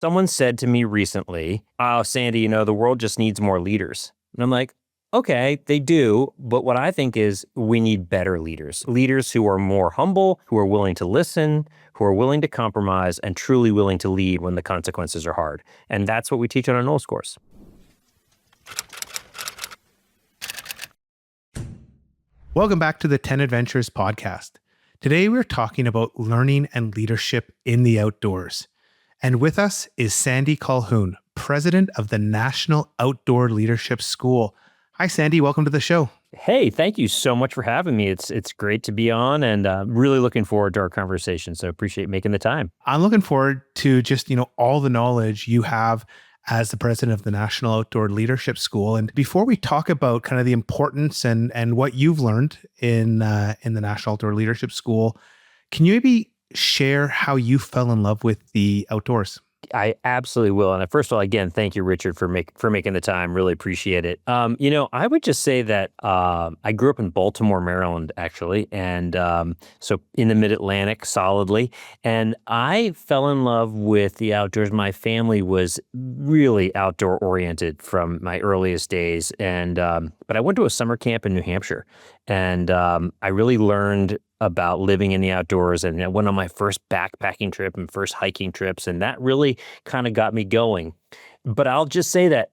Someone said to me recently, "Oh, Sandy, the world just needs more leaders." And I'm like, okay, they do. But what I think is we need better leaders, leaders who are more humble, who are willing to listen, who are willing to compromise, and truly willing to lead when the consequences are hard. And that's what we teach on our NOLS course. Welcome back to the 10 Adventures podcast. Today we're talking about learning and leadership in the outdoors. And with us is Sandy Colhoun, president of the National Outdoor Leadership School. Hi, Sandy. Welcome to the show. Hey, thank you so much for having me. It's great to be on, and really looking forward to our conversation. So appreciate making the time. I'm looking forward to just, all the knowledge you have as the president of the National Outdoor Leadership School. And before we talk about kind of the importance and what you've learned in the National Outdoor Leadership School, can you maybe share how you fell in love with the outdoors? I absolutely will. And first of all, again, thank you, Richard, for making the time. Really appreciate it. I would just say that I grew up in Baltimore, Maryland, actually, and so in the Mid-Atlantic, solidly. And I fell in love with the outdoors. My family was really outdoor oriented from my earliest days, and but I went to a summer camp in New Hampshire, and I really learned about living in the outdoors, and I went on my first backpacking trip and first hiking trips, and that really kind of got me going. But I'll just say that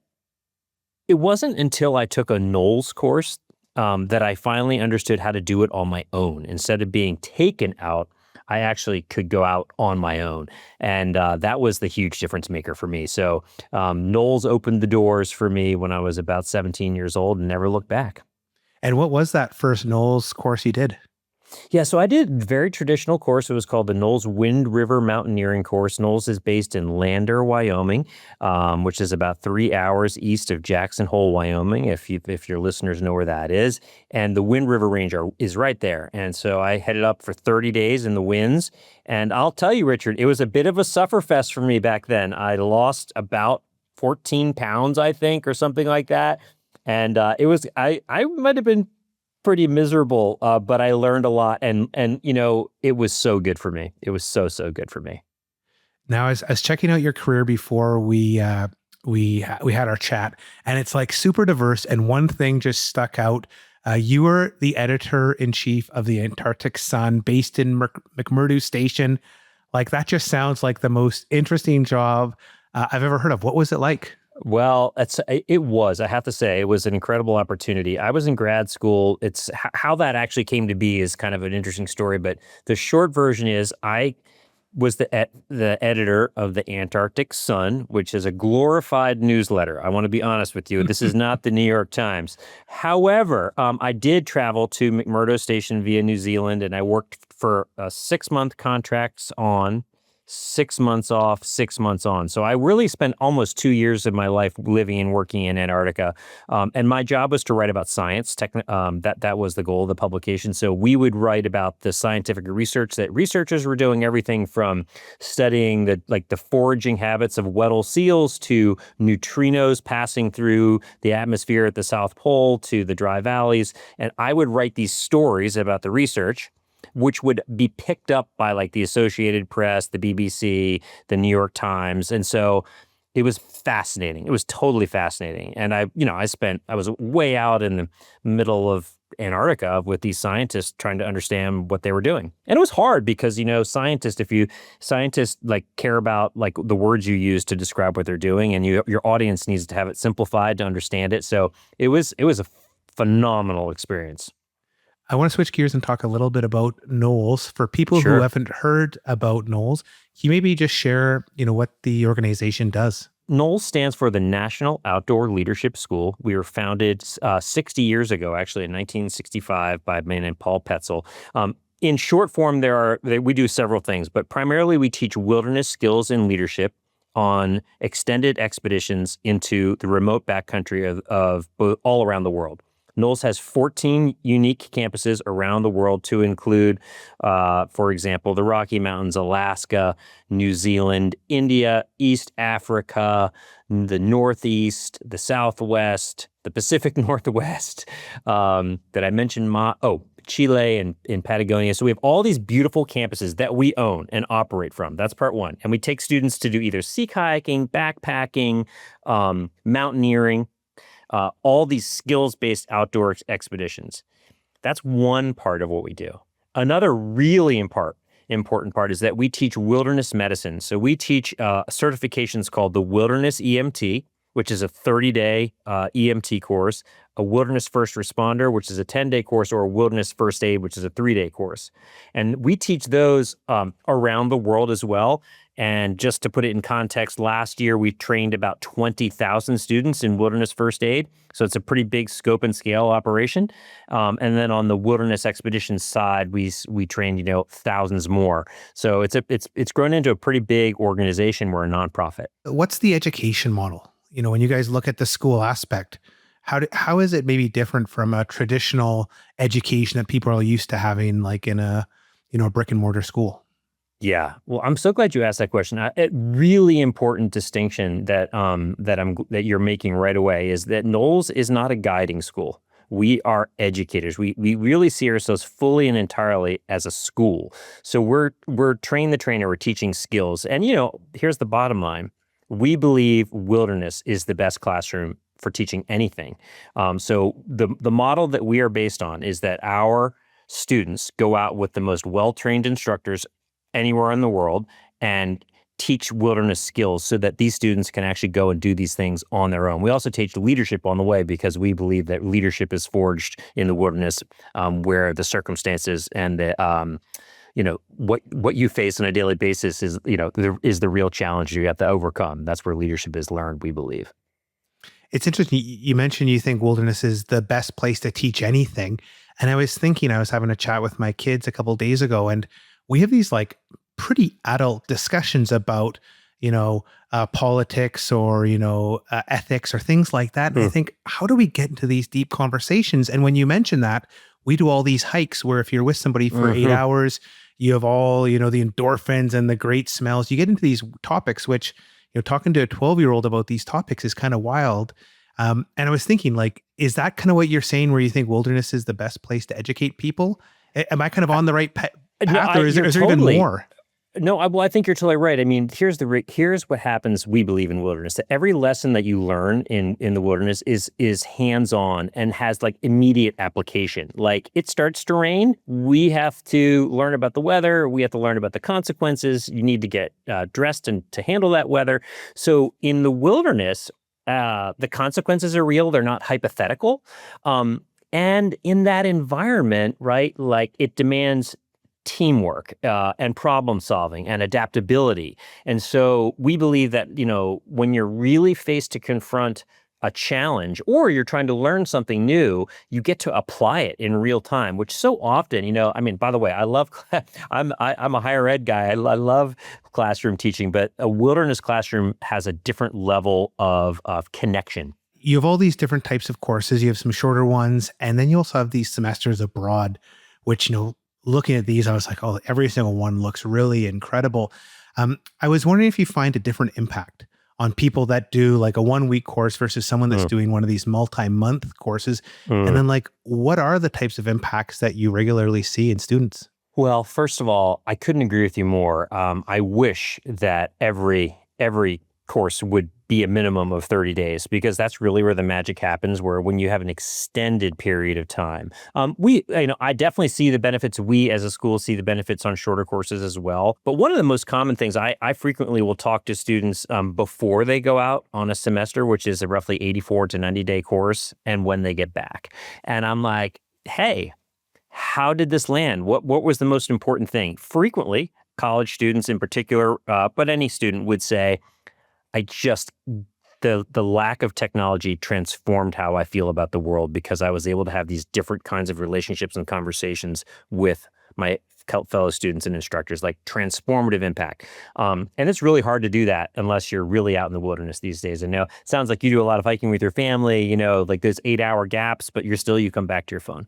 it wasn't until I took a NOLS course that I finally understood how to do it on my own. Instead of being taken out, I actually could go out on my own. And that was the huge difference maker for me. So NOLS opened the doors for me when I was about 17 years old and never looked back. And what was that first NOLS course you did? Yeah, so I did a very traditional course. It was called the NOLS Wind River Mountaineering Course. NOLS is based in Lander, Wyoming, which is about 3 hours east of Jackson Hole, Wyoming, if your listeners know where that is. And the Wind River Range is right there. And so I headed up for 30 days in the winds. And I'll tell you, Richard, it was a bit of a sufferfest for me back then. I lost about 14 pounds, I think, or something like that. And I might have been pretty miserable, but I learned a lot, and it was so good for me. It was so good for me. Now, I was checking out your career before we had our chat, and it's like super diverse. And one thing just stuck out: you were the editor-in-chief of the Antarctic Sun, based in McMurdo Station. Like, that just sounds like the most interesting job I've ever heard of. What was it like? Well, it was, I have to say, it was an incredible opportunity. I was in grad school. It's how that actually came to be is kind of an interesting story, but the short version is I was the editor of the Antarctic Sun, which is a glorified newsletter. I want to be honest with you. This is not the New York Times. However, I did travel to McMurdo Station via New Zealand, and I worked for 6-month contracts on, 6 months off, 6 months on. So I really spent almost 2 years of my life living and working in Antarctica. And my job was to write about science. That was the goal of the publication. So we would write about the scientific research that researchers were doing, everything from studying the foraging habits of Weddell seals to neutrinos passing through the atmosphere at the South Pole to the dry valleys. And I would write these stories about the research, which would be picked up by like the Associated Press, the BBC, the New York Times. And so it was fascinating. It was totally fascinating. And I was way out in the middle of Antarctica with these scientists trying to understand what they were doing. And it was hard because, scientists like care about like the words you use to describe what they're doing, and your audience needs to have it simplified to understand it. So it was a phenomenal experience. I want to switch gears and talk a little bit about NOLS. For people who haven't heard about NOLS, can you maybe just share, what the organization does? NOLS stands for the National Outdoor Leadership School. We were founded 60 years ago, actually in 1965, by a man named Paul Petzel. In short form, we do several things, but primarily we teach wilderness skills and leadership on extended expeditions into the remote backcountry of all around the world. NOLS has 14 unique campuses around the world to include, for example, the Rocky Mountains, Alaska, New Zealand, India, East Africa, the Northeast, the Southwest, the Pacific Northwest. Did I mention Chile and in Patagonia. So we have all these beautiful campuses that we own and operate from. That's part one. And we take students to do either sea kayaking, backpacking, mountaineering, all these skills-based outdoor expeditions. That's one part of what we do. Another really important part is that we teach wilderness medicine. So we teach certifications called the Wilderness EMT, which is a 30-day EMT course, a Wilderness First Responder, which is a 10-day course, or a Wilderness First Aid, which is a 3-day course. And we teach those around the world as well. And just to put it in context, last year we trained about 20,000 students in Wilderness First Aid. So it's a pretty big scope and scale operation. And then on the Wilderness Expeditions side, we trained, thousands more. So it's grown into a pretty big organization. We're a nonprofit. What's the education model? When you guys look at the school aspect, how is it maybe different from a traditional education that people are used to having, like in a brick and mortar school? Yeah, well, I'm so glad you asked that question. A really important distinction that you're making right away is that NOLS is not a guiding school. We are educators. We really see ourselves fully and entirely as a school. So we're train the trainer. We're teaching skills. And here's the bottom line: we believe wilderness is the best classroom for teaching anything. So the model that we are based on is that our students go out with the most well-trained instructors anywhere in the world and teach wilderness skills so that these students can actually go and do these things on their own. We also teach leadership on the way because we believe that leadership is forged in the wilderness, where the circumstances and the what you face on a daily basis is the real challenge you have to overcome. That's where leadership is learned, we believe. It's interesting. You mentioned you think wilderness is the best place to teach anything. And I was thinking, I was having a chat with my kids a couple of days ago, and we have these like pretty adult discussions about, politics or, ethics or things like that. And I think, how do we get into these deep conversations? And when you mention that, we do all these hikes where if you're with somebody for 8 hours, you have all, the endorphins and the great smells. You get into these topics, which, talking to a 12-year-old about these topics is kind of wild. And I was thinking, like, is that kind of what you're saying, where you think wilderness is the best place to educate people? Am I kind of on the right path, or is there even more? No, I think you're totally right. I mean, here's what happens, we believe, in wilderness. That every lesson that you learn in the wilderness is hands-on and has like immediate application. Like, it starts to rain, we have to learn about the weather, we have to learn about the consequences. You need to get dressed and to handle that weather. So in the wilderness, the consequences are real, they're not hypothetical. And in that environment, right, like, it demands teamwork and problem solving and adaptability. And so we believe that, when you're really faced to confront a challenge or you're trying to learn something new, you get to apply it in real time, which so often, by the way, I love, I'm a higher ed guy. I love classroom teaching, but a wilderness classroom has a different level of connection. You have all these different types of courses. You have some shorter ones, and then you also have these semesters abroad, which, looking at these, I was like, oh, every single one looks really incredible. I was wondering if you find a different impact on people that do like a 1-week course versus someone that's doing one of these multi-month courses. And then, like, what are the types of impacts that you regularly see in students? Well, first of all, I couldn't agree with you more. I wish that every course would be a minimum of 30 days, because that's really where the magic happens, where when you have an extended period of time. I definitely see the benefits. We as a school see the benefits on shorter courses as well. But one of the most common things I frequently will talk to students before they go out on a semester, which is a roughly 84 to 90-day course, and when they get back. And I'm like, hey, how did this land? What was the most important thing? Frequently, college students in particular, but any student would say, the lack of technology transformed how I feel about the world, because I was able to have these different kinds of relationships and conversations with my fellow students and instructors, like transformative impact. And it's really hard to do that unless you're really out in the wilderness these days. And now it sounds like you do a lot of hiking with your family, like those 8-hour gaps, but you come back to your phone.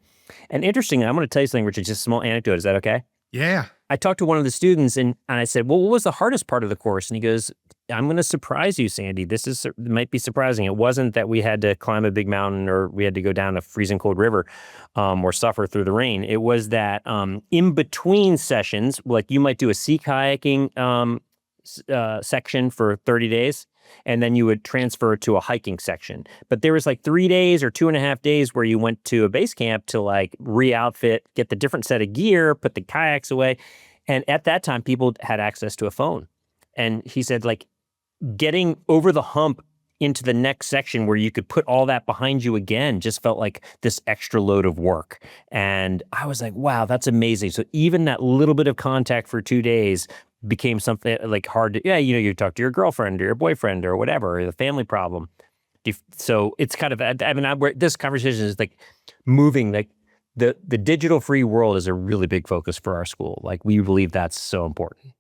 And interestingly, I'm going to tell you something, Richard, just a small anecdote. Is that okay? Yeah. I talked to one of the students and I said, well, what was the hardest part of the course? And he goes, I'm going to surprise you, Sandy. Might be surprising. It wasn't that we had to climb a big mountain or we had to go down a freezing cold river or suffer through the rain. It was that in between sessions, like you might do a sea kayaking section for 30 days, and then you would transfer to a hiking section. But there was like 3 days or 2.5 days where you went to a base camp to like re-outfit, get the different set of gear, put the kayaks away. And at that time, people had access to a phone. And he said, like, getting over the hump into the next section where you could put all that behind you again just felt like this extra load of work. And I was like, wow, that's amazing. So even that little bit of contact for 2 days became something like hard to, you talk to your girlfriend or your boyfriend or whatever, or the family problem. So it's kind of, this conversation is like moving, like the digital free world is a really big focus for our school. Like we believe that's so important.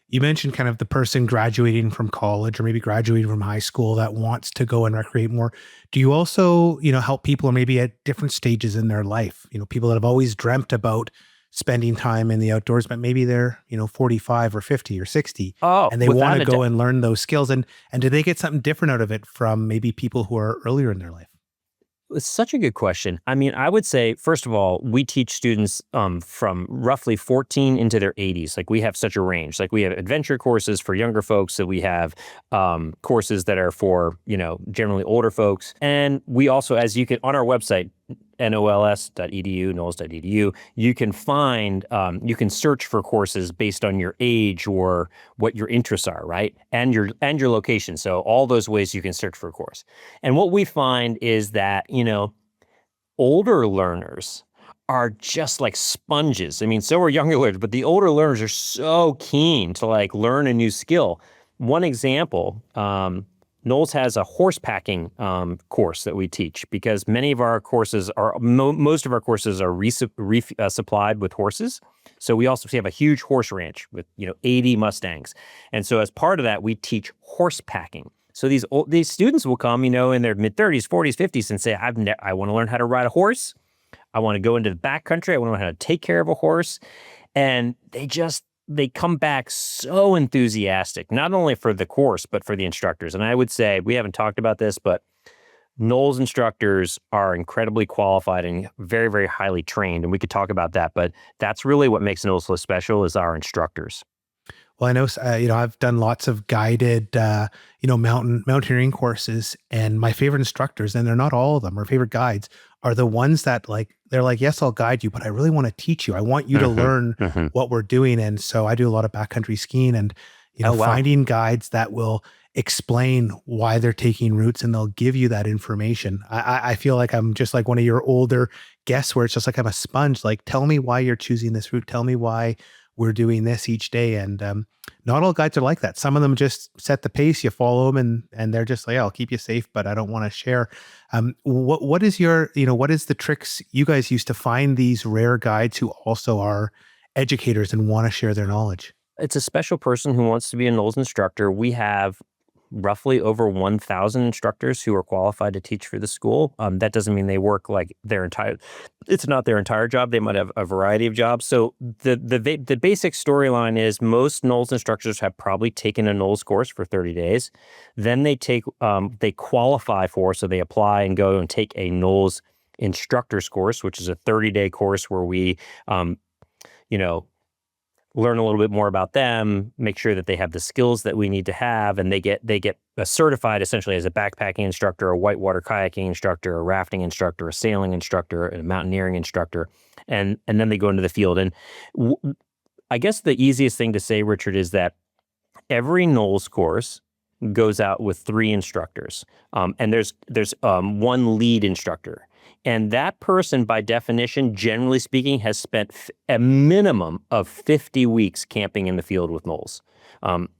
You mentioned kind of the person graduating from college or maybe graduating from high school that wants to go and recreate more. Do you also, help people maybe at different stages in their life? People that have always dreamt about spending time in the outdoors, but maybe they're, 45 or 50 or 60 and they want to go and learn those skills. And do they get something different out of it from maybe people who are earlier in their life? It's such a good question. I mean, I would say, first of all, we teach students from roughly 14 into their 80s. Like we have such a range. Like we have adventure courses for younger folks. So we have courses that are for, generally older folks. And we also, as you can, on our website, NOLS.edu, NOLS.edu, you can find, you can search for courses based on your age or what your interests are, right? And your location. So all those ways you can search for a course. And what we find is that, older learners are just like sponges. I mean, so are younger learners, but the older learners are so keen to like learn a new skill. One example, NOLS has a horse packing course that we teach because many of our courses are, most of our courses are supplied with horses. So we also have a huge horse ranch with, 80 Mustangs. And so as part of that, we teach horse packing. So these students will come, in their mid-30s, 40s, 50s and say, I want to learn how to ride a horse. I want to go into the backcountry. I want to learn how to take care of a horse. And they come back so enthusiastic, not only for the course, but for the instructors. And I would say, we haven't talked about this, but NOLS instructors are incredibly qualified and very, very highly trained. And we could talk about that, but that's really what makes NOLS so special is our instructors. Well, I know, I've done lots of guided, mountaineering courses, and my favorite instructors, and they're not all of them, or favorite guides, are the ones that they're like, yes, I'll guide you, but I really want to teach you. I want you to learn what we're doing. And so I do a lot of backcountry skiing and, finding guides that will explain why they're taking routes and they'll give you that information. I feel like I'm just like one of your older guests where it's just like I'm a sponge. Like, tell me why you're choosing this route. Tell me why we're doing this each day. And not all guides are like that. Some of them just set the pace, you follow them and they're just like, I'll keep you safe, but I don't want to share. What is what is the tricks you guys use to find these rare guides who also are educators and want to share their knowledge? It's a special person who wants to be a NOLS instructor. We have roughly over 1,000 instructors who are qualified to teach for the school. That doesn't mean they work like it's not their entire job. They might have a variety of jobs. So the basic storyline is most NOLS instructors have probably taken a NOLS course for 30 days. Then they qualify for, so they apply and go and take a NOLS instructor's course, which is a 30-day course where we, learn a little bit more about them, make sure that they have the skills that we need to have, and they get certified essentially as a backpacking instructor, a whitewater kayaking instructor, a rafting instructor, a sailing instructor, and a mountaineering instructor, and then they go into the field. And I guess the easiest thing to say, Richard, is that every NOLS course goes out with 3 instructors, and there's one lead instructor. And that person, by definition, generally speaking, has spent a minimum of 50 weeks camping in the field with NOLS.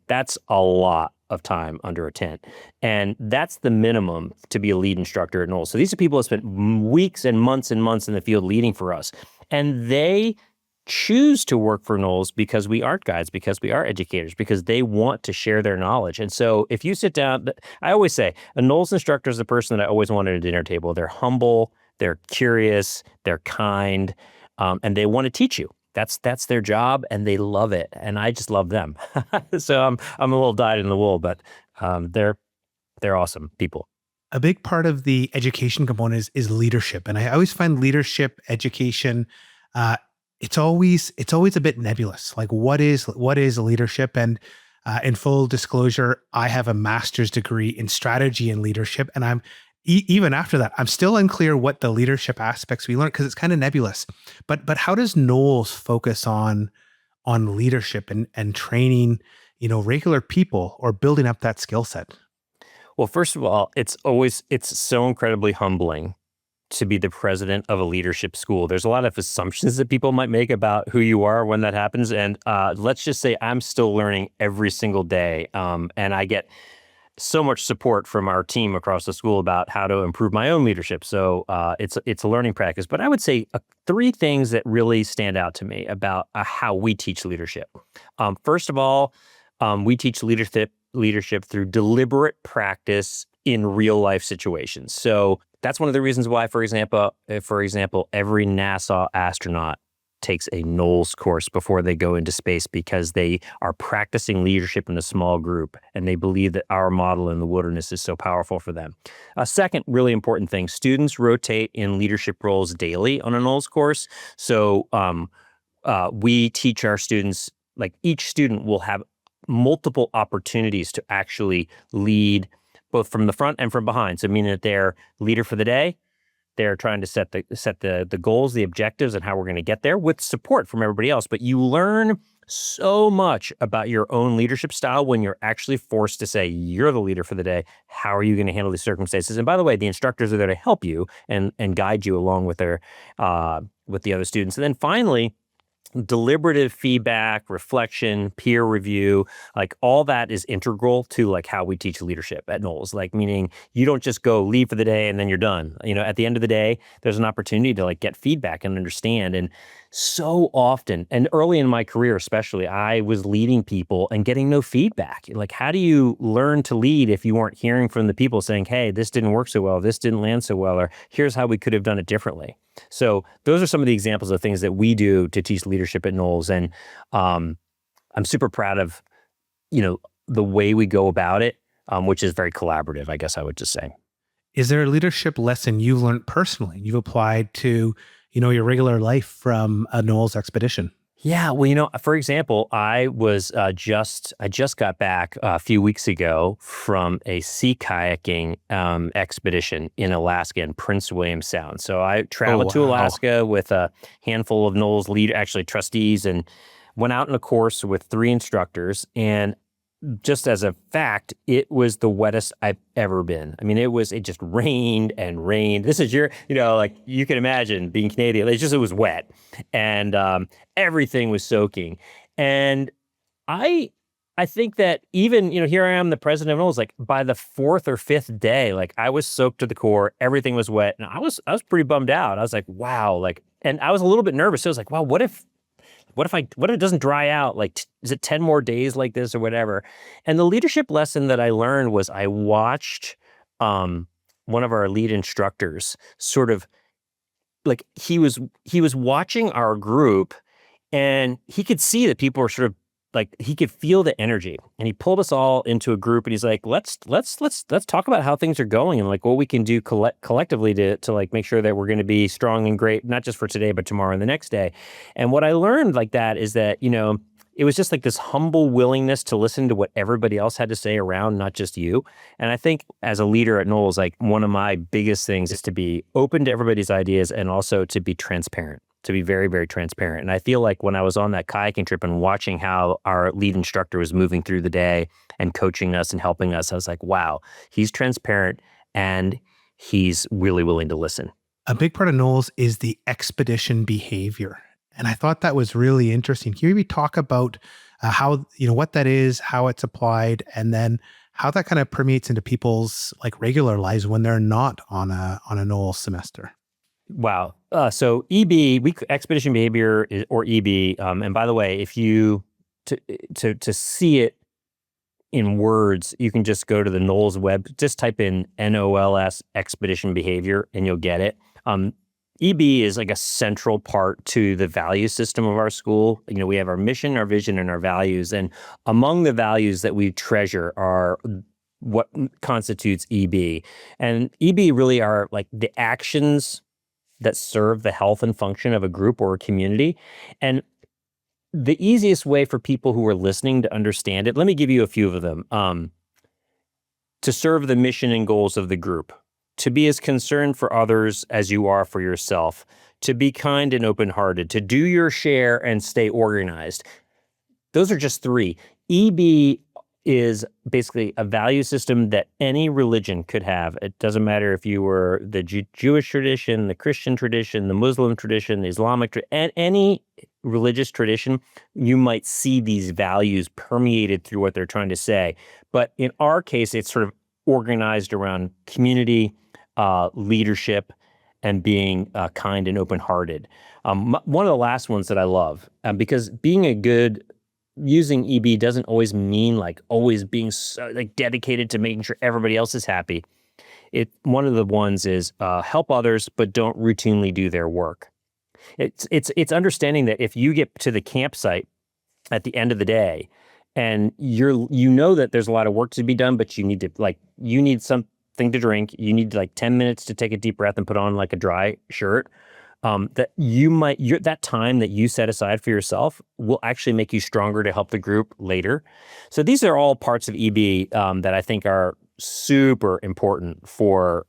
That's a lot of time under a tent. And that's the minimum to be a lead instructor at NOLS. So these are people who spent weeks and months in the field leading for us. And they choose to work for NOLS because we aren't guides, because we are educators, because they want to share their knowledge. And so if you sit down, I always say, a NOLS instructor is the person that I always want at a dinner table. They're humble, they're curious, they're kind, and they want to teach you. that's their job, and they love it, and I just love them. So I'm a little dyed in the wool, but they're awesome people. A big part of the education component is leadership, and I always find leadership education. Uh, it's always a bit nebulous. Like what is leadership? And in full disclosure, I have a master's degree in strategy and leadership, and even after that, I'm still unclear what the leadership aspects we learn because it's kind of nebulous. But how does NOLS focus on leadership and training, regular people or building up that skill set? Well, first of all, it's so incredibly humbling to be the president of a leadership school. There's a lot of assumptions that people might make about who you are when that happens. And let's just say I'm still learning every single day. And I get so much support from our team across the school about how to improve my own leadership. So it's a learning practice. But I would say three things that really stand out to me about how we teach leadership. First of all, we teach leadership through deliberate practice in real life situations. So that's one of the reasons why, for example, every NASA astronaut takes a NOLS course before they go into space, because they are practicing leadership in a small group, and they believe that our model in the wilderness is so powerful for them. A second really important thing, students rotate in leadership roles daily on a NOLS course. So we teach our students, like each student will have multiple opportunities to actually lead both from the front and from behind. So meaning that they're leader for the day, they're trying to set the goals, the objectives, and how we're going to get there with support from everybody else. But you learn so much about your own leadership style when you're actually forced to say, you're the leader for the day. How are you going to handle these circumstances? And by the way, the instructors are there to help you and guide you along with with the other students. And then finally, deliberative feedback, reflection, peer review, like all that is integral to like how we teach leadership at NOLS. Like meaning you don't just go leave for the day and then you're done. At the end of the day, there's an opportunity to like get feedback and understand. And so often, and early in my career especially, I was leading people and getting no feedback. Like, how do you learn to lead if you weren't hearing from the people saying, hey, this didn't work so well, this didn't land so well, or here's how we could have done it differently. So those are some of the examples of things that we do to teach leadership at NOLS. And I'm super proud of, the way we go about it, which is very collaborative, I guess I would just say. Is there a leadership lesson you've learned personally, you've applied to, your regular life from a NOLS expedition? Yeah, well, for example, I just got back a few weeks ago from a sea kayaking expedition in Alaska in Prince William Sound. So I traveled to Alaska with a handful of NOLS actually trustees, and went out on a course with 3 instructors. And just as a fact, it was the wettest I've ever been. I mean, it just rained and rained. This is like you can imagine being Canadian, it was wet, and everything was soaking. And I think that even, here I am, the president of NOLS, like by the 4th or 5th day, like I was soaked to the core, everything was wet. And I was pretty bummed out. I was like, wow, and I was a little bit nervous. So I was like, wow, what if it doesn't dry out? Like, is it 10 more days like this or whatever? And the leadership lesson that I learned was I watched one of our lead instructors sort of like he was watching our group, and he could see that people were sort of like, he could feel the energy, and he pulled us all into a group, and he's like, let's talk about how things are going and like what we can do collectively to like make sure that we're going to be strong and great, not just for today, but tomorrow and the next day. And what I learned like that is that, it was just like this humble willingness to listen to what everybody else had to say around, not just you. And I think as a leader at NOLS, like one of my biggest things is to be open to everybody's ideas, and also to be transparent, to be very, very transparent. And I feel like when I was on that kayaking trip and watching how our lead instructor was moving through the day and coaching us and helping us, I was like, wow, he's transparent and he's really willing to listen. A big part of NOLS is the expedition behavior. And I thought that was really interesting. Can you maybe talk about how, what that is, how it's applied, and then how that kind of permeates into people's like regular lives when they're not on a NOLS semester? Wow. So expedition behavior or EB. And by the way, if you to see it in words, you can just go to the NOLS web, just type in NOLS expedition behavior, and you'll get it. EB is like a central part to the value system of our school. We have our mission, our vision, and our values. And among the values that we treasure are what constitutes EB. And EB really are like the actions that serve the health and function of a group or a community. And the easiest way for people who are listening to understand it, let me give you a few of them. To serve the mission and goals of the group, to be as concerned for others as you are for yourself, to be kind and open-hearted, to do your share and stay organized. Those are just three. EB is basically a value system that any religion could have. It doesn't matter if you were the Jewish tradition, the Christian tradition, the Muslim tradition, the Islamic tradition, any religious tradition, you might see these values permeated through what they're trying to say. But in our case, it's sort of organized around community, leadership, and being kind and open-hearted. One of the last ones that I love, because using EB doesn't always mean like always being so, like dedicated to making sure everybody else is happy. One of the ones is help others, but don't routinely do their work. It's understanding that if you get to the campsite at the end of the day and you know that there's a lot of work to be done, but you need something to drink, you need like 10 minutes to take a deep breath and put on like a dry shirt. That time that you set aside for yourself will actually make you stronger to help the group later. So these are all parts of EB that I think are super important for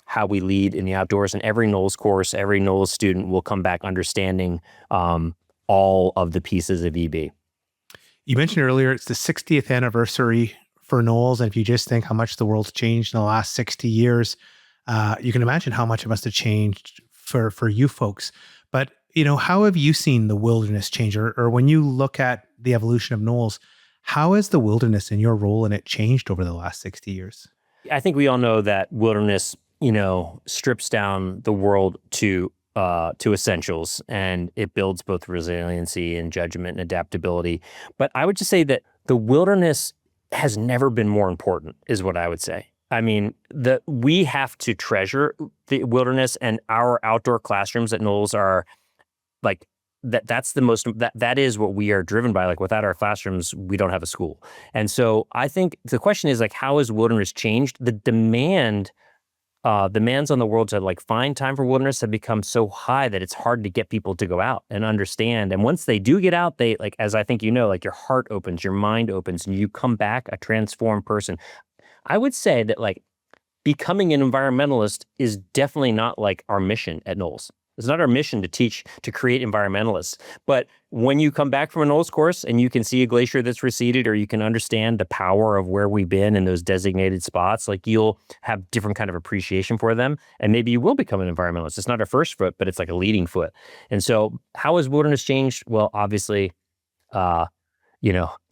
how we lead in the outdoors. And every NOLS course, every NOLS student will come back understanding all of the pieces of EB. You mentioned earlier it's the 60th anniversary for NOLS, and if you just think how much the world's changed in the last 60 years, you can imagine how much it must have changed for you folks. But, how have you seen the wilderness change? Or when you look at the evolution of NOLS, how has the wilderness and your role in it changed over the last 60 years? I think we all know that wilderness, strips down the world to essentials, and it builds both resiliency and judgment and adaptability. But I would just say that the wilderness has never been more important, is what I would say. I mean, we have to treasure the wilderness, and our outdoor classrooms at NOLS are like that is what we are driven by. Like, without our classrooms, we don't have a school. And so I think the question is like, how has wilderness changed? The demands on the world to like find time for wilderness have become so high that it's hard to get people to go out and understand. And once they do get out, they, like, as I think like your heart opens, your mind opens, and you come back a transformed person. I would say that like becoming an environmentalist is definitely not like our mission at NOLS. It's not our mission to create environmentalists. But when you come back from a NOLS course and you can see a glacier that's receded, or you can understand the power of where we've been in those designated spots, like, you'll have different kind of appreciation for them. And maybe you will become an environmentalist. It's not our first foot, but it's like a leading foot. And so how has wilderness changed? Well, obviously, the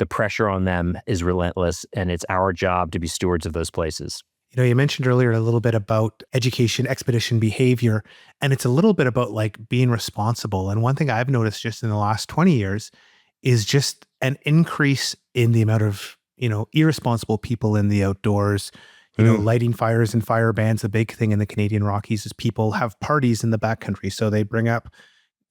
pressure on them is relentless, and it's our job to be stewards of those places. You mentioned earlier a little bit about education, expedition behavior, and it's a little bit about like being responsible. And one thing I've noticed just in the last 20 years is just an increase in the amount of, irresponsible people in the outdoors, lighting fires and fire bans. A big thing in the Canadian Rockies is people have parties in the backcountry. So they bring up,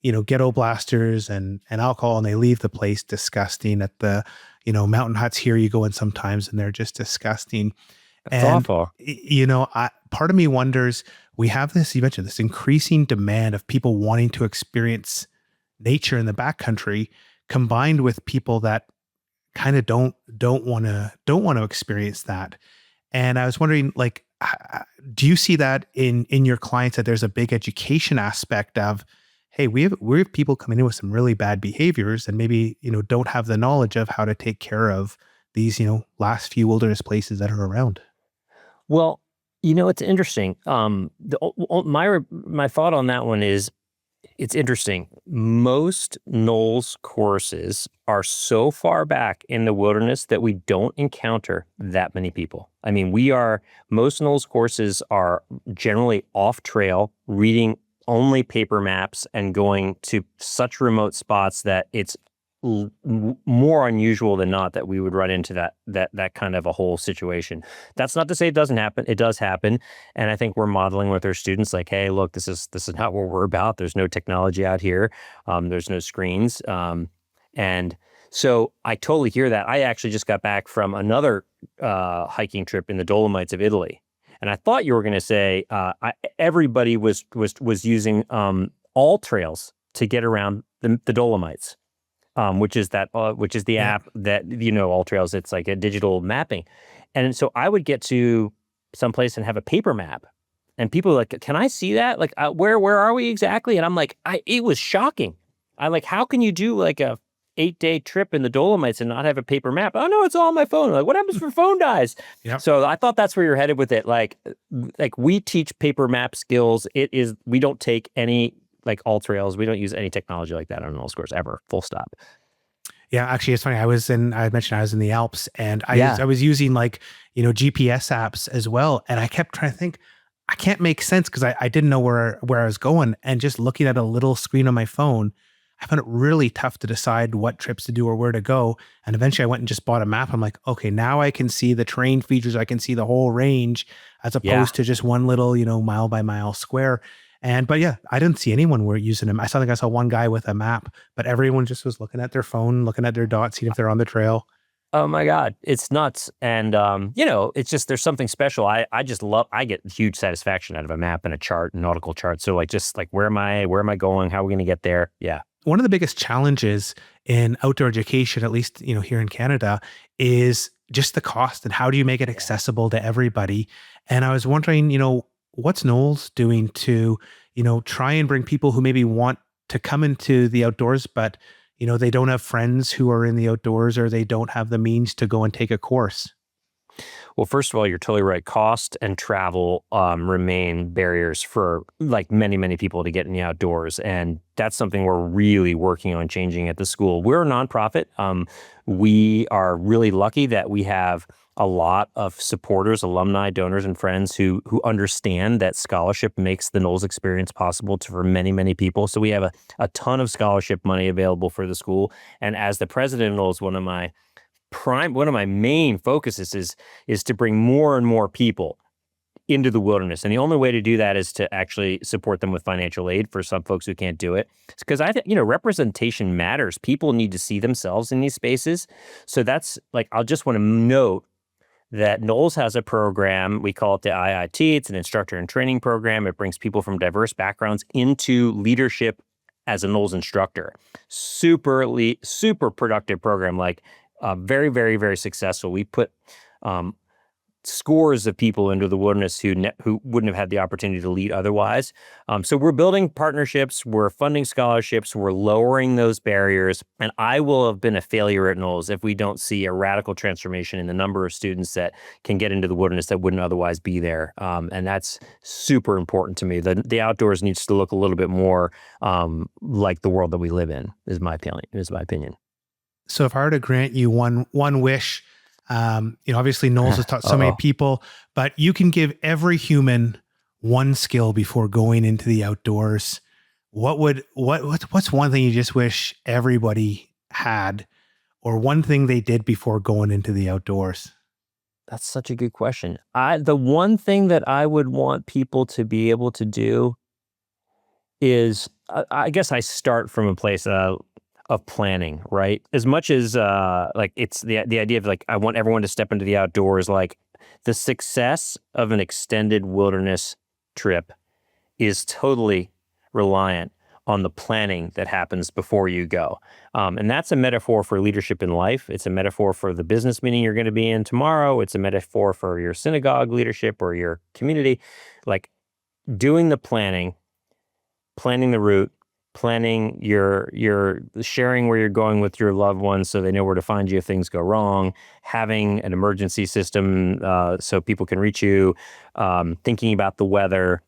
ghetto blasters and alcohol, and they leave the place disgusting. At the, mountain huts here you go in sometimes, and they're just disgusting. That's awful. Part of me wonders, we have this, you mentioned this increasing demand of people wanting to experience nature in the backcountry, combined with people that kind of don't want to experience that. And I was wondering, like, do you see that in your clients, that there's a big education aspect of, hey, we have people coming in with some really bad behaviors and maybe, don't have the knowledge of how to take care of these, last few wilderness places that are around? Well, it's interesting. My thought on that one is, it's interesting. Most NOLS courses are so far back in the wilderness that we don't encounter that many people. I mean, most NOLS courses are generally off trail, reading only paper maps and going to such remote spots that it's more unusual than not that we would run into that kind of a whole situation. That's not to say it doesn't happen. It does happen, and I think we're modeling with our students like, hey, look, this is not what we're about. There's no technology out here. There's no screens, and so I totally hear that. I actually just got back from another hiking trip in the Dolomites of Italy, and I thought you were going to say everybody was using all trails to get around the Dolomites, which is the app that, All Trails. It's like a digital mapping. And so I would get to someplace and have a paper map, and people are like, can I see that? Like, where are we exactly? And I'm like, it was shocking. I'm like, how can you do like a 8-day trip in the Dolomites and not have a paper map? Oh no, it's all on my phone. Like, what happens if your phone dies? Yep. So I thought that's where you're headed with it. Like we teach paper map skills. We don't take any like all trails. We don't use any technology like that on NOLS course ever. Full stop. Yeah, actually, it's funny. I mentioned I was in the Alps, and Yeah. I was using like, GPS apps as well. And I kept trying to think, I can't make sense because I didn't know where I was going. And just looking at a little screen on my phone, I found it really tough to decide what trips to do or where to go. And eventually I went and just bought a map. I'm like, okay, now I can see the terrain features. I can see the whole range as opposed to just one little, mile by mile square. But yeah, I didn't see anyone were using them. I saw one guy with a map, but everyone just was looking at their phone, looking at their dots, seeing if they're on the trail. Oh my God, it's nuts. And, it's just, there's something special. I get huge satisfaction out of a map and a chart, a nautical chart. So like, just like, where am I going? How are we going to get there? Yeah. One of the biggest challenges in outdoor education, at least, here in Canada, is just the cost and how do you make it accessible to everybody? And I was wondering, what's NOLS doing to, try and bring people who maybe want to come into the outdoors, but, they don't have friends who are in the outdoors, or they don't have the means to go and take a course? Well, first of all, you're totally right. Cost and travel remain barriers for like many, many people to get in the outdoors. And that's something we're really working on changing at the school. We're a nonprofit. We are really lucky that we have a lot of supporters, alumni, donors, and friends who understand that scholarship makes the NOLS experience possible for many, many people. So we have a ton of scholarship money available for the school. And as the president of NOLS, one of my main focuses is to bring more and more people into the wilderness. And the only way to do that is to actually support them with financial aid for some folks who can't do it. It's because I think, representation matters. People need to see themselves in these spaces. So that's like, I'll just want to note that NOLS has a program. We call it the IIT. It's an instructor and training program. It brings people from diverse backgrounds into leadership as a NOLS instructor. Super productive program. Like, very, very, very successful. We put scores of people into the wilderness who wouldn't have had the opportunity to lead otherwise. So we're building partnerships, we're funding scholarships, we're lowering those barriers. And I will have been a failure at NOLS if we don't see a radical transformation in the number of students that can get into the wilderness that wouldn't otherwise be there. And that's super important to me. The outdoors needs to look a little bit more like the world that we live in, is my opinion. So if I were to grant you one wish, obviously NOLS has taught so many people, but you can give every human one skill before going into the outdoors. What's one thing you just wish everybody had, or one thing they did before going into the outdoors? That's such a good question. The one thing that I would want people to be able to do is, I guess I start from a place of planning, right? As much as like it's the idea of like, I want everyone to step into the outdoors. Like, the success of an extended wilderness trip is totally reliant on the planning that happens before you go. And that's a metaphor for leadership in life. It's a metaphor for the business meeting you're going to be in tomorrow. It's a metaphor for your synagogue leadership or your community. Like, doing the planning the route, planning your sharing where you're going with your loved ones so they know where to find you if things go wrong, having an emergency system so people can reach you, thinking about the weather,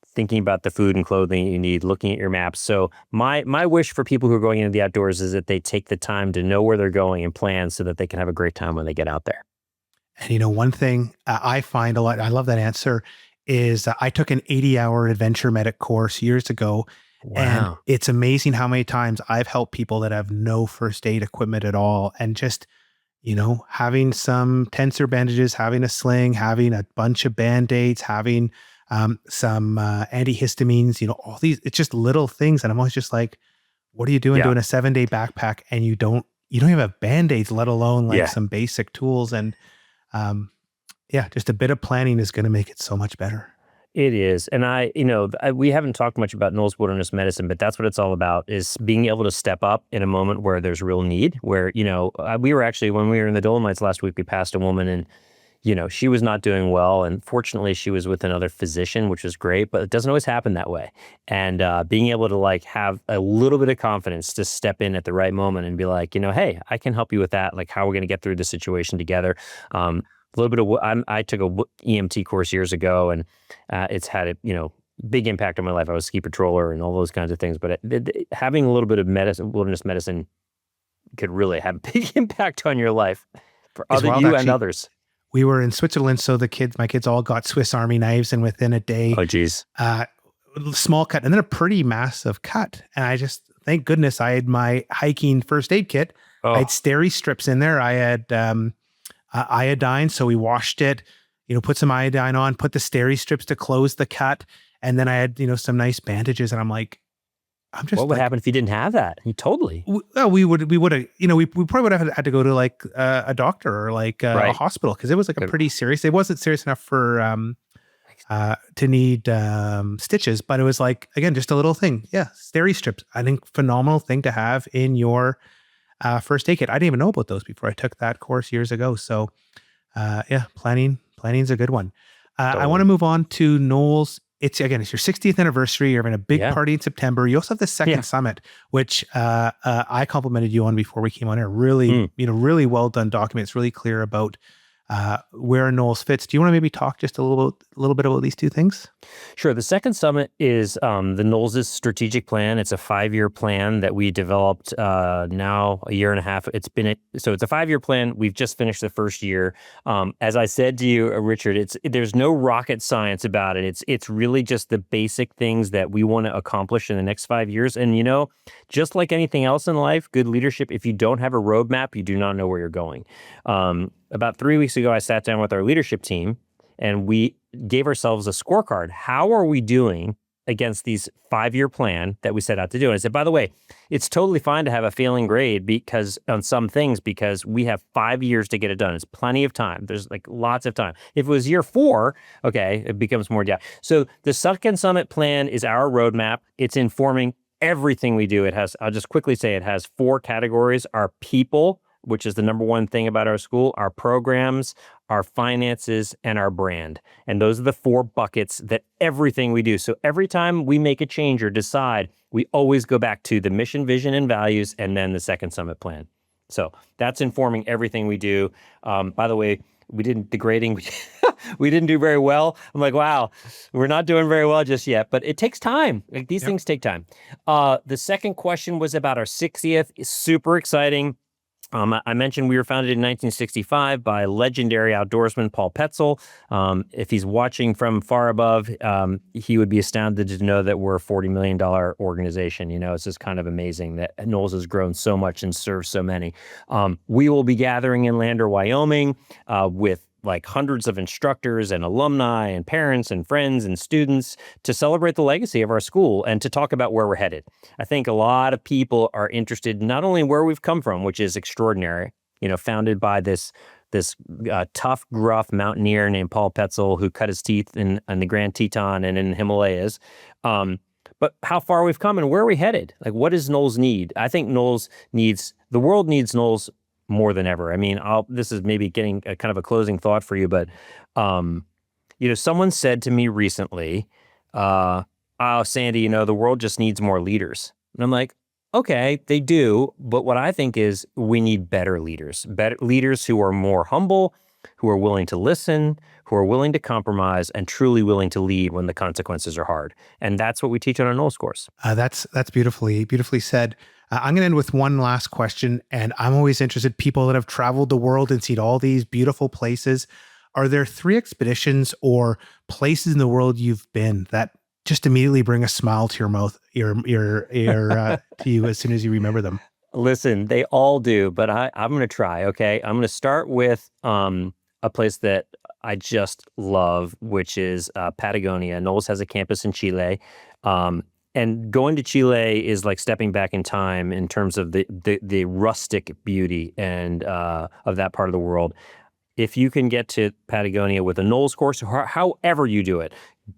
thinking about the food and clothing you need, looking at your maps. So my wish for people who are going into the outdoors is that they take the time to know where they're going and plan so that they can have a great time when they get out there. And one thing I find a lot, I love that answer, is I took an 80-hour adventure medic course years ago. And Wow. it's amazing how many times I've helped people that have no first aid equipment at all. And just, having some tensor bandages, having a sling, having a bunch of Band-Aids, having some antihistamines, all these, it's just little things. And I'm always just like, what are you doing Yeah. doing a 7-day backpack and you don't even have Band-Aids, let alone like Yeah. some basic tools. And yeah, just a bit of planning is going to make it so much better. It is. And we haven't talked much about NOLS Wilderness Medicine, but that's what it's all about, is being able to step up in a moment where there's real need, where, we were actually, when we were in the Dolomites last week, we passed a woman and, she was not doing well. And fortunately, she was with another physician, which was great, but it doesn't always happen that way. And being able to like have a little bit of confidence to step in at the right moment and be like, hey, I can help you with that. Like, how are we going to get through the situation together? A little bit of I took a EMT course years ago, and it's had a big impact on my life. I was a ski patroller and all those kinds of things. But having a little bit of wilderness medicine, could really have a big impact on your life for It's wild, you and actually. others. We were in Switzerland, so my kids all got Swiss Army knives, and within a day, Oh, geez. Small cut and then a pretty massive cut. And I just, thank goodness, I had my hiking first aid kit. Oh, I had steri strips in there. I had iodine, so we washed it, put some iodine on, put the steri strips to close the cut, and then I had some nice bandages. And I'm like, what would happen if you didn't have that? You totally. We would have, we probably would have had to go to like a doctor or like a Right. hospital, because it was like a pretty serious. It wasn't serious enough for to need stitches, but it was like, again, just a little thing. Yeah, steri strips. I think phenomenal thing to have in your first aid kit. I didn't even know about those before I took that course years ago. So yeah, planning's a good one. I want to move on to NOLS. It's your 60th anniversary. You're having a big party in September. You also have the second summit, which I complimented you on before we came on here. Really, really well done document. It's really clear about where NOLS fits. Do you want to maybe talk just a little bit about these two things? Sure. The second summit is the NOLS' strategic plan. It's a 5-year plan that we developed now a year and a half. It's a 5-year plan. We've just finished the first year. As I said to you, Richard, there's no rocket science about it. It's really just the basic things that we want to accomplish in the next 5 years. And just like anything else in life, good leadership, if you don't have a roadmap, you do not know where you're going. About 3 weeks ago, I sat down with our leadership team and we gave ourselves a scorecard. How are we doing against these 5-year plan that we set out to do? And I said, by the way, it's totally fine to have a failing grade on some things, because we have 5 years to get it done. It's plenty of time. There's like lots of time. If it was year 4, okay, it becomes more. Yeah. So the second summit plan is our roadmap. It's informing everything we do. I'll just quickly say it has 4 categories: our people, which is the number one thing about our school, our programs, our finances, and our brand. And those are the 4 buckets that everything we do. So every time we make a change or decide, we always go back to the mission, vision, and values, and then the second summit plan. So that's informing everything we do. By the way, we didn't do very well. I'm like, wow, we're not doing very well just yet, but it takes time. Like, these things take time. The second question was about our 60th. It's super exciting. I mentioned we were founded in 1965 by legendary outdoorsman Paul Petzl. If he's watching from far above, he would be astounded to know that we're a $40 million organization. It's just kind of amazing that NOLS has grown so much and serves so many. We will be gathering in Lander, Wyoming, with like hundreds of instructors and alumni and parents and friends and students to celebrate the legacy of our school and to talk about where we're headed. I think a lot of people are interested not only in where we've come from, which is extraordinary, founded by this tough, gruff mountaineer named Paul Petzl, who cut his teeth in the Grand Teton and in the Himalayas, but how far we've come and where are we headed? Like, what does NOLS need? I think the world needs NOLS more than ever. I mean, this is maybe getting a kind of a closing thought for you, but, someone said to me recently, oh, Sandy, the world just needs more leaders. And I'm like, okay, they do. But what I think is we need better leaders who are more humble, who are willing to listen, who are willing to compromise, and truly willing to lead when the consequences are hard. And that's what we teach on our NOLS course. That's beautifully said. I'm going to end with one last question, and I'm always interested, people that have traveled the world and seen all these beautiful places. Are there 3 expeditions or places in the world you've been that just immediately bring a smile to your mouth, to you as soon as you remember them? Listen, they all do, but I'm going to try. Okay, I'm going to start with a place that I just love, which is Patagonia. NOLS has a campus in Chile, and going to Chile is like stepping back in time in terms of the rustic beauty and of that part of the world. If you can get to Patagonia with a NOLS course, or however you do it,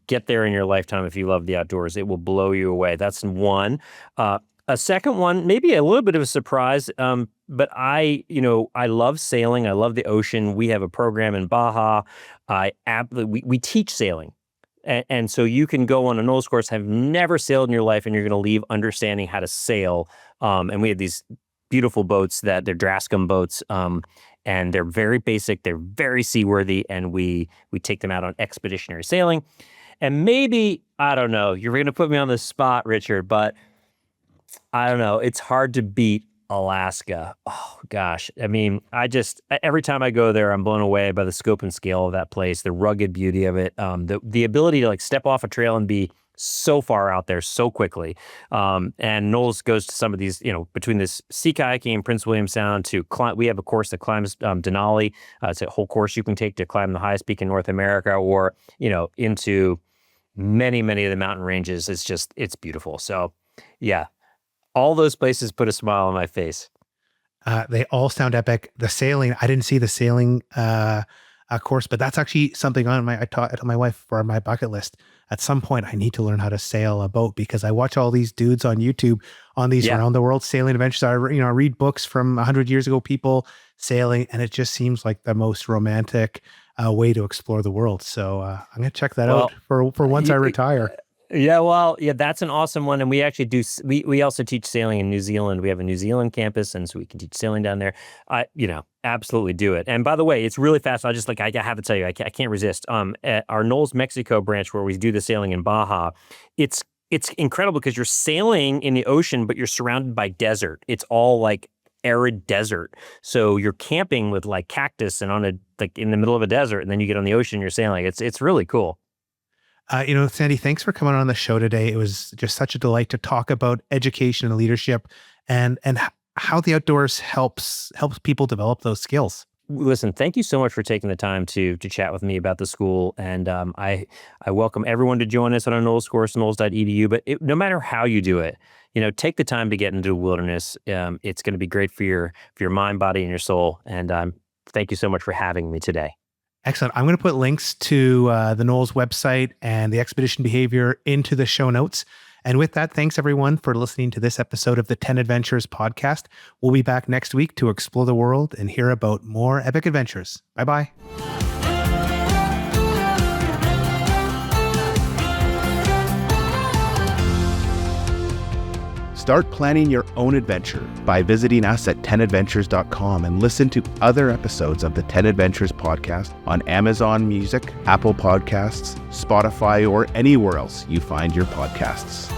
get there in your lifetime if you love the outdoors. It will blow you away. That's one. A second one, maybe a little bit of a surprise, but I love sailing. I love the ocean. We have a program in Baja. We teach sailing. And so you can go on a NOLS course, have never sailed in your life, and you're going to leave understanding how to sail. And we have these beautiful boats they're Drascum boats, and they're very basic. They're very seaworthy, and we take them out on expeditionary sailing. And maybe, I don't know, you're going to put me on the spot, Richard, but I don't know. It's hard to beat Alaska. Oh gosh. I mean, every time I go there, I'm blown away by the scope and scale of that place, the rugged beauty of it, the ability to like step off a trail and be so far out there so quickly. And NOLS goes to some of these, between this sea kayaking in Prince William Sound to climb. We have a course that climbs Denali. It's a whole course you can take to climb the highest peak in North America, or, into many, many of the mountain ranges. It's beautiful. So yeah, all those places put a smile on my face. They all sound epic. The sailing, I didn't see the sailing course, but that's actually something I taught my wife for my bucket list. At some point, I need to learn how to sail a boat, because I watch all these dudes on YouTube on these around the world sailing adventures. I read books from 100 years ago, people sailing, and it just seems like the most romantic way to explore the world. So I'm going to check that out for once I retire. Yeah, that's an awesome one. And we actually we also teach sailing in New Zealand. We have a New Zealand campus, and so we can teach sailing down there. Absolutely do it. And by the way, it's really fast. I have to tell you, I can't resist. At our NOLS Mexico branch, where we do the sailing in Baja, it's incredible because you're sailing in the ocean, but you're surrounded by desert. It's all like arid desert. So you're camping with like cactus and in the middle of a desert, and then you get on the ocean, you're sailing. It's really cool. Sandy, thanks for coming on the show today. It was just such a delight to talk about education and leadership, and how the outdoors helps people develop those skills. Listen, thank you so much for taking the time to chat with me about the school. And I welcome everyone to join us on our NOLS course, nols.edu. But no matter how you do it, take the time to get into the wilderness. It's going to be great for your mind, body, and your soul. And thank you so much for having me today. Excellent. I'm going to put links to the NOLS website and the expedition behavior into the show notes. And with that, thanks everyone for listening to this episode of the 10 Adventures podcast. We'll be back next week to explore the world and hear about more epic adventures. Bye-bye. Start planning your own adventure by visiting us at 10adventures.com and listen to other episodes of the 10 Adventures podcast on Amazon Music, Apple Podcasts, Spotify, or anywhere else you find your podcasts.